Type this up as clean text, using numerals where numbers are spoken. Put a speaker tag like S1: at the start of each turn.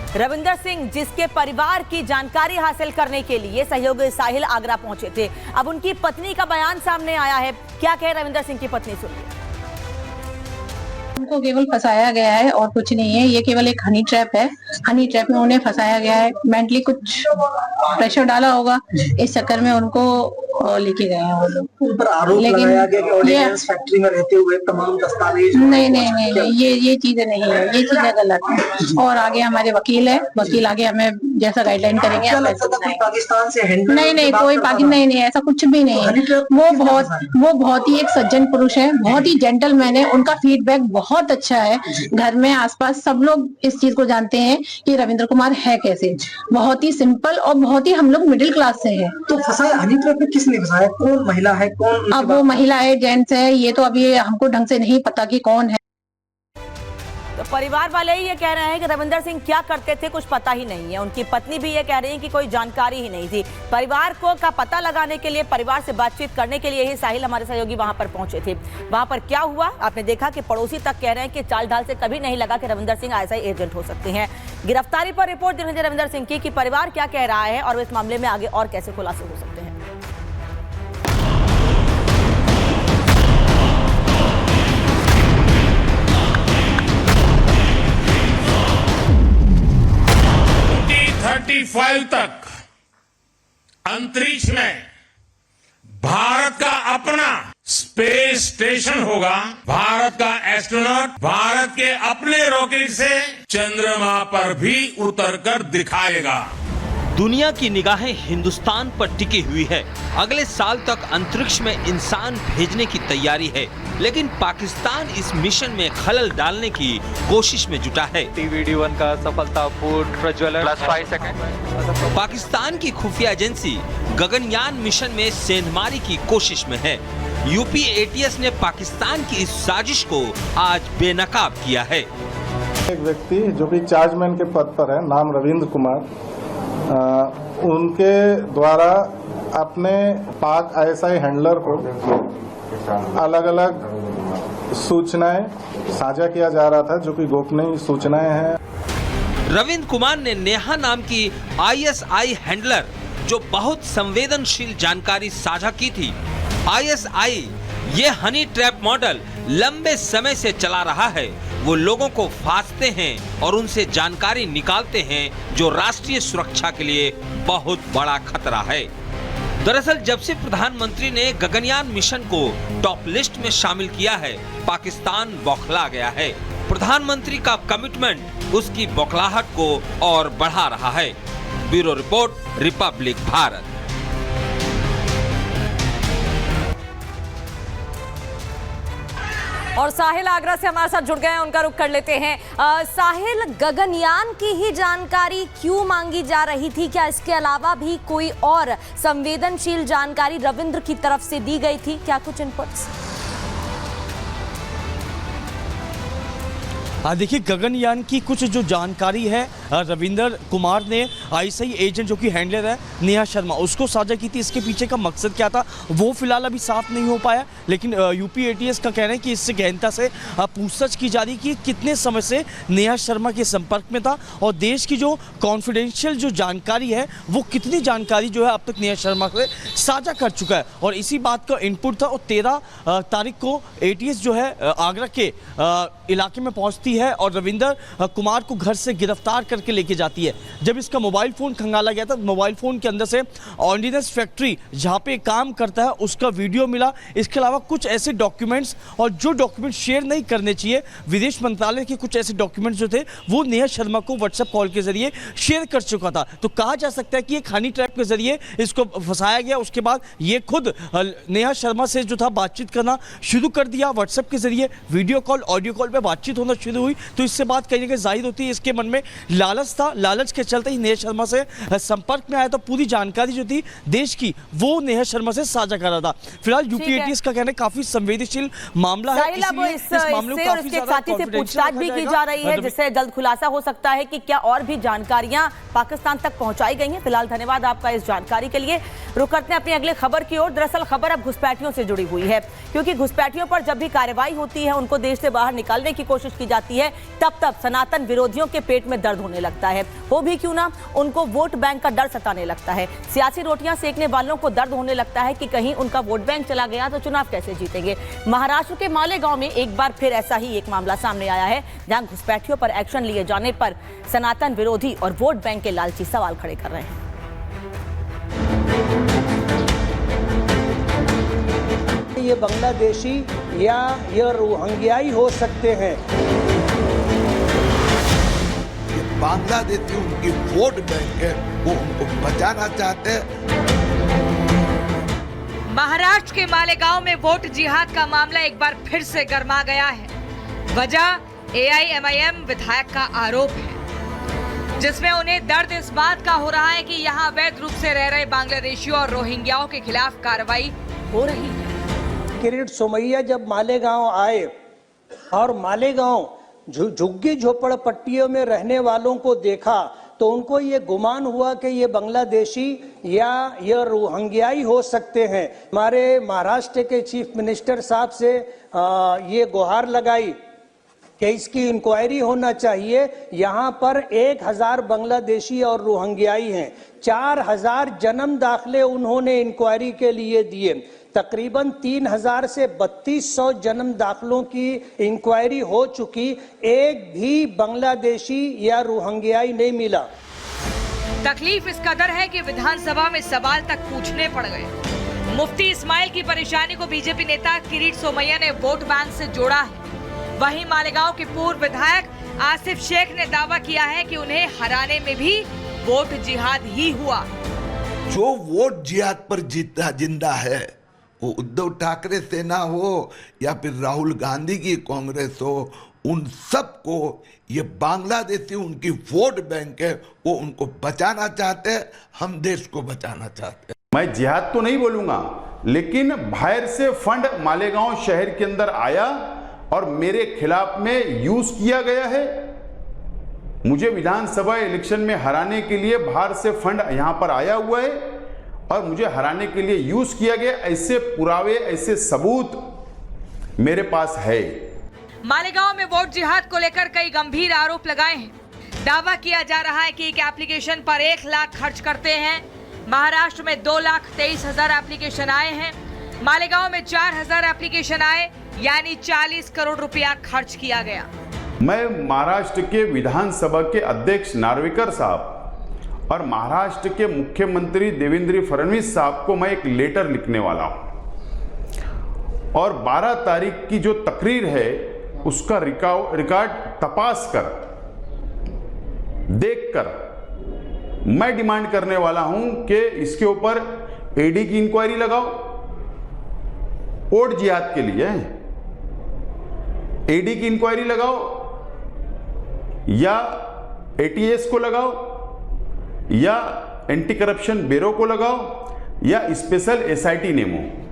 S1: रविंदर सिंह जिसके परिवार की जानकारी हासिल करने के लिए सहयोगी साहिल आगरा पहुंचे थे। अब उनकी पत्नी का बयान सामने आया है। क्या कहे रविंदर सिंह की पत्नी, सुनिए।
S2: उनको केवल फंसाया गया है और कुछ नहीं है। ये केवल एक हनी ट्रैप है। हनी ट्रैप में उन्हें फंसाया गया है। मेंटली कुछ प्रेशर डाला होगा, इस चक्कर में उनको लेके गए हैं वो लोग।
S3: उन पर आरोप लगाया गया कि ऑर्डिनेंस फैक्ट्री में रहते हुए तमाम दस्तावेज
S2: नहीं, ये चीजें नहीं है, ये चीजें गलत है। और आगे हमारे वकील है, वकील आगे हमें जैसा गाइडलाइन करेंगे।
S3: पाकिस्तान से
S2: नहीं, कोई पाकिस्तान नहीं, ऐसा कुछ भी नहीं है। वो बहुत ही एक सज्जन पुरुष है, बहुत ही जेंटलमैन है। उनका फीडबैक बहुत अच्छा है। घर में आसपास सब लोग इस चीज को जानते हैं कि रविंद्र कुमार है कैसे। बहुत ही सिंपल और बहुत ही हम लोग मिडिल क्लास से है।
S3: तो फंसाया हनी ट्रैप में किसने फंसाया? कौन महिला है, कौन?
S2: अब वो महिला है, जेंट्स है, ये तो अभी हमको ढंग से नहीं पता कि कौन है।
S1: तो परिवार वाले ही ये कह रहे हैं कि रविंदर सिंह क्या करते थे कुछ पता ही नहीं है। उनकी पत्नी भी ये कह रही है कि कोई जानकारी ही नहीं थी। परिवार को का पता लगाने के लिए, परिवार से बातचीत करने के लिए ही साहिल हमारे सहयोगी वहां पर पहुंचे थे। वहां पर क्या हुआ आपने देखा कि पड़ोसी तक कह रहे हैं कि चाल ढाल से कभी नहीं लगा कि रविंदर सिंह आईएसआई एजेंट हो सकते हैं। गिरफ्तारी पर रिपोर्ट दी है रविंदर सिंह की कि परिवार क्या कह रहा है और इस मामले में आगे और कैसे खुलासे हो सकते हैं।
S4: तक अंतरिक्ष में भारत का अपना स्पेस स्टेशन होगा। भारत का एस्ट्रोनॉट भारत के अपने रॉकेट से चंद्रमा पर भी उतरकर दिखाएगा।
S5: दुनिया की निगाहें हिंदुस्तान पर टिकी हुई है। अगले साल तक अंतरिक्ष में इंसान भेजने की तैयारी है, लेकिन पाकिस्तान इस मिशन में खलल डालने की कोशिश में जुटा है।
S6: TVD-1 का सफलतापूर्ण प्रज्वलन +5 सेकंड।
S5: पाकिस्तान की खुफिया एजेंसी गगनयान मिशन में सेंधमारी की कोशिश में है। यूपी ATS ने पाकिस्तान की इस साजिश को आज बेनकाब किया है।
S7: एक व्यक्ति जो कि चार्जमैन के पद पर है, नाम रविंद्र कुमार, उनके द्वारा अपने पाक ISI हैंडलर को अलग अलग सूचनाएं साझा किया जा रहा था, जो कि गोपनीय सूचनाएं हैं।
S5: रविंद्र कुमार ने नेहा नाम की ISI हैंडलर, जो बहुत संवेदनशील जानकारी साझा की थी। ISI ये हनी ट्रैप मॉडल लंबे समय से चला रहा है। वो लोगों को फांसते हैं और उनसे जानकारी निकालते हैं, जो राष्ट्रीय सुरक्षा के लिए बहुत बड़ा खतरा है। दरअसल जब से प्रधानमंत्री ने गगनयान मिशन को टॉप लिस्ट में शामिल किया है, पाकिस्तान बौखला गया है। प्रधानमंत्री का कमिटमेंट उसकी बौखलाहट को और बढ़ा रहा है। Bureau report, Republic Bharat.
S1: और साहिल आगरा से हमारे साथ जुड़ गए हैं, उनका रुख कर लेते हैं। साहिल, गगनयान की ही जानकारी क्यों मांगी जा रही थी? क्या इसके अलावा भी कोई और संवेदनशील जानकारी रविंद्र की तरफ से दी गई थी? क्या कुछ इनपुट्स?
S8: देखिए, गगनयान की कुछ जो जानकारी है रविंद्र कुमार ने ISI एजेंट जो कि हैंडलर है नेहा शर्मा, उसको साझा की थी। इसके पीछे का मकसद क्या था वो फिलहाल अभी साफ नहीं हो पाया, लेकिन यूपी ATS का कहना है कि इससे गहनता से पूछताछ की जा रही कि कितने समय से नेहा शर्मा के संपर्क में था और देश की जो कॉन्फिडेंशियल जो जानकारी है वो कितनी जानकारी जो है अब तक नेहा शर्मा से साझा कर चुका है। और इसी बात का इनपुट था। और 13 तारीख को ATS जो है आगरा के इलाके में पहुंचती है और रविंद्र कुमार को घर से गिरफ्तार करके लेके जाती है। जब इसका मोबाइल फोन खंगाला गया था, मोबाइल फोन के अंदर से ऑर्डिनेंस फैक्ट्री जहां पे काम करता है उसका वीडियो मिला। इसके अलावा कुछ ऐसे डॉक्यूमेंट्स, और जो डॉक्यूमेंट शेयर नहीं करने चाहिए, विदेश मंत्रालय के कुछ ऐसे डॉक्यूमेंट्स जो थे वो नेहा शर्मा को व्हाट्सएप कॉल के जरिए शेयर कर चुका था। तो कहा जा सकता है कि एक हनी ट्रैप के जरिए इसको फंसाया गया। उसके बाद ये खुद नेहा शर्मा से जो था बातचीत करना शुरू कर दिया व्हाट्सएप के जरिए। वीडियो कॉल, ऑडियो कॉल पे बातचीत होना शुरू हुई। तो इससे बात कहीं ना कहीं जाहिर होती है इसके मन में लालच था। लालच के चलते ही नेहा शर्मा से संपर्क में आया। तो पूरी जानकारी जो थी देश की वो नेहा शर्मा से साझा कर रहा था। फिलहाल यूपी ATS का कहना है काफी संवेदनशील मामला है, इसलिए इस मामले को काफी ज्यादा
S1: साथी से पूछताछ भी की जा रही है, जिससे जल्द खुलासा हो सकता है कि क्या और भी जानकारियां पाकिस्तान तक पहुंचाई गई हैं। फिलहाल धन्यवाद आपका इस जानकारी के लिए। रुक करते हैं अपनी अगली खबर की ओर। दरअसल खबर अब घुसपैठियों से जुड़ी हुई है, क्योंकि घुसपैठियों पर जब भी कार्रवाई होती है उनको देश से बाहर निकालने करने की कोशिश की जाती है, तब सनातन विरोधियों के पेट में दर्द होने लगता है। वो भी क्यों ना, उनको वोट बैंक का डर सताने लगता है। सियासी रोटियां सेकने वालों को दर्द होने लगता है कि कहीं उनका वोट बैंक चला गया तो चुनाव कैसे जीतेंगे। महाराष्ट्र के मालेगांव में एक बार फिर ऐसा ही एक मामला सामने आया है, जहां घुसपैठियों पर एक्शन लिए जाने पर सनातन विरोधी और वोट बैंक के लालची सवाल खड़े कर रहे हैं।
S9: ये बांग्लादेशी या ये रोहिंग्याई हो सकते हैं।
S10: ये बांग्लादेशी उनकी वोट बैंक है, वो उनको बचाना चाहते हैं।
S11: महाराष्ट्र के मालेगांव में वोट जिहाद का मामला एक बार फिर से गर्मा गया है। वजह AIMIM विधायक का आरोप है, जिसमें उन्हें दर्द इस बात का हो रहा है कि यहाँ अवैध रूप से रह रहे बांग्लादेशियों और रोहिंग्याओं के खिलाफ कार्रवाई हो रही है।
S9: किरीट सोमैया जब मालेगांव आए और मालेगांव झुग्गी झोपड़पट्टियों में रहने वालों को देखा, तो उनको ये गुमान हुआ कि ये बांग्लादेशी या ये रोहिंग्याई हो सकते हैं। हमारे महाराष्ट्र के चीफ मिनिस्टर साहब से ये गुहार लगाई कि इसकी इंक्वायरी होना चाहिए। यहाँ पर 1000 बांग्लादेशी और रोहिंग्याई हैं। 4000 जन्म दाखले उन्होंने इंक्वायरी के लिए दिए। तकरीबन 3000 से 3200 जन्म दाखलों की इंक्वायरी हो चुकी, एक भी बांग्लादेशी या रोहिंग्याई नहीं मिला।
S11: तकलीफ इस कदर है कि विधानसभा में सवाल तक पूछने पड़ गए। मुफ्ती इस्माइल की परेशानी को बीजेपी नेता किरीट सोमैया ने वोट बैंक से जोड़ा है। वहीं मालेगांव के पूर्व विधायक आसिफ शेख ने दावा किया है कि उन्हें हराने में भी वोट जिहाद ही हुआ।
S10: जो वोट जिहाद पर जीता जिंदा है, वो उद्धव ठाकरे सेना हो या फिर राहुल गांधी की कांग्रेस हो, उन सबको ये बांग्लादेशी उनकी वोट बैंक है, वो उनको बचाना चाहते हैं। हम देश को बचाना चाहते हैं।
S12: मैं जिहाद तो नहीं बोलूंगा, लेकिन बाहर से फंड मालेगांव शहर के अंदर आया और मेरे खिलाफ में यूज किया गया है। मुझे विधानसभा इलेक्शन में हराने के लिए बाहर से फंड यहां पर आया हुआ है और मुझे हराने के लिए यूज किया गया। ऐसे पुरावे, ऐसे सबूत मेरे पास है।
S11: मालेगांव में वोट जिहाद को लेकर कई गंभीर आरोप लगाए हैं। दावा किया जा रहा है कि एक एप्लीकेशन पर 1 लाख खर्च करते हैं। महाराष्ट्र में 2,23,000 एप्लीकेशन आए हैं। मालेगांव में 4,000 एप्लीकेशन आए, यानी 40 करोड़ रुपया खर्च किया गया।
S12: मैं महाराष्ट्र के विधानसभा के अध्यक्ष नार्वेकर साहब और महाराष्ट्र के मुख्यमंत्री देवेंद्र फडणवीस साहब को मैं एक लेटर लिखने वाला हूं और 12 तारीख की जो तकरीर है उसका रिकॉर्ड तपास कर देखकर मैं डिमांड करने वाला हूं कि इसके ऊपर ईडी की इंक्वायरी लगाओ। वोट जिहाद के लिए ईडी की इंक्वायरी लगाओ या ATS को लगाओ या एंटी करप्शन ब्यूरो को लगाओ या स्पेशल SIT नेमो।